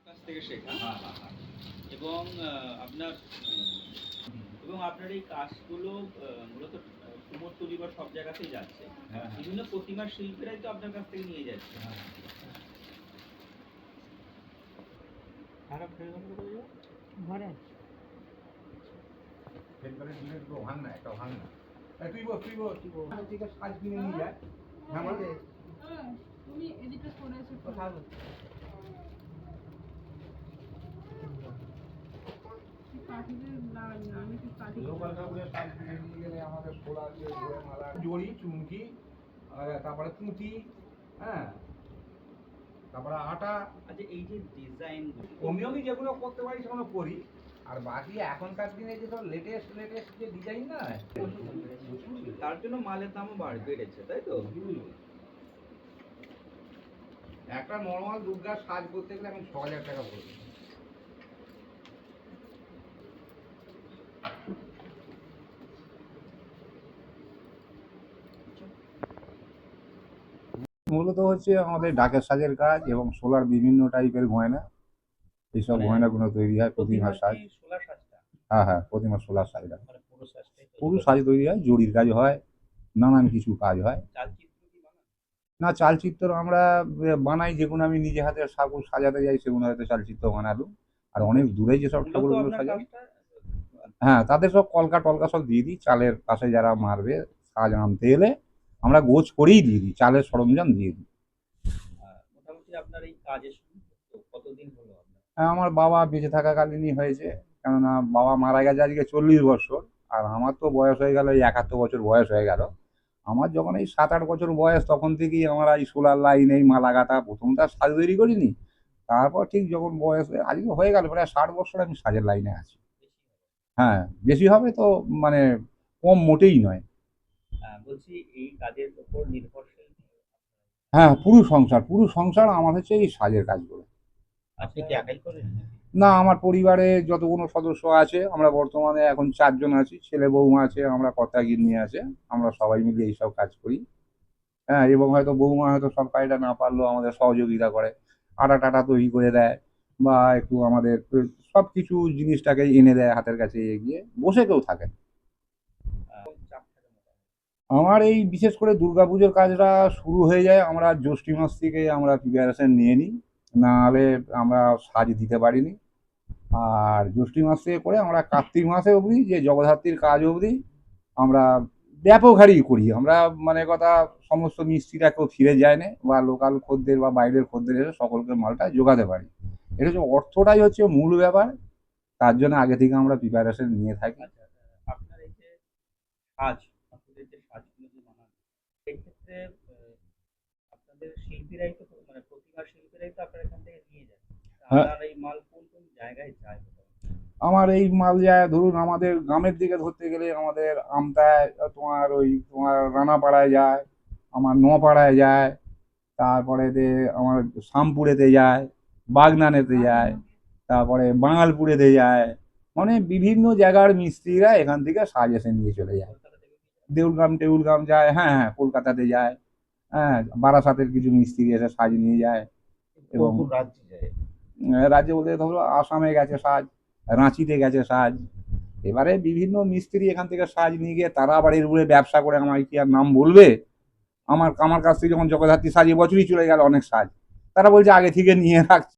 কাছ থেকে শেখা এবং আপনার এবং আপনার এই কাজগুলো মূলত কুমোরটুলি বা সব জায়গাতেই যাচ্ছে। বিভিন্ন প্রতিমার শিল্পীরাই তো আপনার কাছ থেকে নিয়ে যাচ্ছে। ঘরে তুমি এদিকে সরে এসে কথা বল। জড়ি চুমকি তারপরে পুঁতি, হ্যাঁ, তারপরে আটা। আচ্ছা, এই যে ডিজাইন আমি যেগুলো করতে পারি সেগুলো করি, আর বাকি এখনকার দিনে যে সব লেটেস্ট যে ডিজাইন না, তার জন্য মালের দামও বেড়েছে, তাই তো? একটা নর্মাল দুর্গার সাজ করতে গেলে এখন ৬,০০০ টাকা পড়বে। মূলত হচ্ছে আমাদের ডাকের সাজের কাজ এবং সোলার বিভিন্ন টাইপের গয়না, এইসব গয়নাগুলো তৈরি হয়। প্রতিমার সাজ, হ্যাঁ, প্রতিমার সোলার সাজ, পুরো সাজ তৈরি হয়, জরির কাজ হয়, নানান কিছু কাজ হয়। না, চালচিত্র আমরা বানাই, যেগুলো আমি নিজে হাতে ঠাকুর সাজাতে যাই সেগুলো হয়তো চালচিত্র বানালো। আর অনেক দূরে যেসব ঠাকুরগুলো সাজাই, হ্যাঁ, তাদের সব কলকা টলকা সব দিয়ে দিই। চালের পাশে যারা মারবে সাজ আনতে এলে আমরা গোছ করেই দিয়ে দিই, চালের সরঞ্জাম দিয়ে দিই। মোটামুটি আপনার এই কাজের কতদিন হলো? আমার বাবা বেঁচে থাকাকালীনই হয়েছে, কেননা বাবা মারা গেছে আজকে 40 বছর, আর আমার তো বয়স হয়ে গেল, এই 71 বছর বয়স হয়ে গেল। আমার যখন এই 7-8 বছর বয়স, তখন থেকেই আমরা এই সোলার লাইন, এই মালা গাঁথা, প্রথম তো আর সাজ তৈরি করিনি। তারপর ঠিক যখন বয়স আজকে হয়ে গেল প্রায় 60 বছর আমি সাজের লাইনে আছি। হ্যাঁ, বেশি হবে তো, মানে কম মোটেই নয়। বলছি, এই কাজের উপর নির্ভরশীল? হ্যাঁ, পুরো সংসার আমার হচ্ছে এই সাজের কাজগুলো। আপনি কি একাই করেন? না, আমার পরিবারে যতগুলো সদস্য আছে, আমরা বর্তমানে এখন 4 জন আছি। ছেলে বৌমা আছে, আমরা কর্তাগিন্নি আছে, আমরা সবাই মিলে এইসব কাজ করি। হ্যাঁ, এবং হয়তো বৌমা হয়তো সব কাজটা না পারলেও আমাদের সহযোগিতা করে, আটা টাটা তৈরি করে দেয়, বা একটু আমাদের সব কিছু জিনিসটাকে এনে দেয় হাতের কাছে এগিয়ে, বসে কেউ থাকে না। আমার এই বিশেষ করে দুর্গাপুজোর কাজটা শুরু হয়ে যায়, আমরা জ্যৈষ্ঠ মাস থেকে আমরা প্রিপারেশন নিয়ে নিই, নাহলে আমরা সাজ দিতে পারিনি। আর জ্যৈষ্ঠ মাস থেকে করে আমরা কার্তিক মাসে অবধি, যে জগদ্ধাত্রীর কাজ অবধি আমরা ব্যাপক হারেই করি। আমরা মানে কথা, সমস্ত মিস্ত্রিরা কেউ ফিরে যায় না, বা লোকাল খদ্দের বা বাইরের খদ্দের এসে সকলকে মালটা জোগাতে পারি। এটা হচ্ছে অর্থটাই হচ্ছে মূল ব্যাপার, তার জন্য আগে থেকে আমরা প্রিপারেশন নিয়ে থাকি। আপনার এই যে কাজ, আপনাদের যে কাজগুলো যে বানান, সেই ক্ষেত্রে আপনাদের শিল্পীরাই তো, মানে প্রতিমার শিল্পীরাই তো আপনার এখান থেকে নিয়ে যায়। আপনার এই মাল কোন কোন জায়গায় যায়? আমার এই মাল যায়, ধরুন আমাদের গ্রামের দিকে ধরতে গেলে আমাদের আমতায়, তোমার রানাপাড়ায় যায়, আমার নোয়াপাড়ায় যায়, তারপরে আমার শামপুরেতে যায়, বাগনানেতে যায়, তারপরে বাঙালপুরেতে যায়। মানে বিভিন্ন জায়গার মিস্ত্রিরা এখান থেকে সাজ এসে নিয়ে চলে যায়। দেউলগ্রাম যায়, হ্যাঁ, কলকাতাতে যায়, হ্যাঁ, বারাসাতের কিছু মিস্ত্রি এসে সাজ নিয়ে যায়। এবং রাজ্যে বলতে ধরো আসামে গেছে সাজ, রাঁচিতে গেছে সাজ। এবারে বিভিন্ন মিস্ত্রি এখান থেকে সাজ নিয়ে গিয়ে তারা আবার এর উপরে ব্যবসা করে, আমার কি আর নাম বলবে। আমার কাছ থেকে যখন জগদ্ধাত্রী সাজ এবছরই চলে গেল অনেক সাজ, তারা বলছে আগে থেকে নিয়ে রাখছে।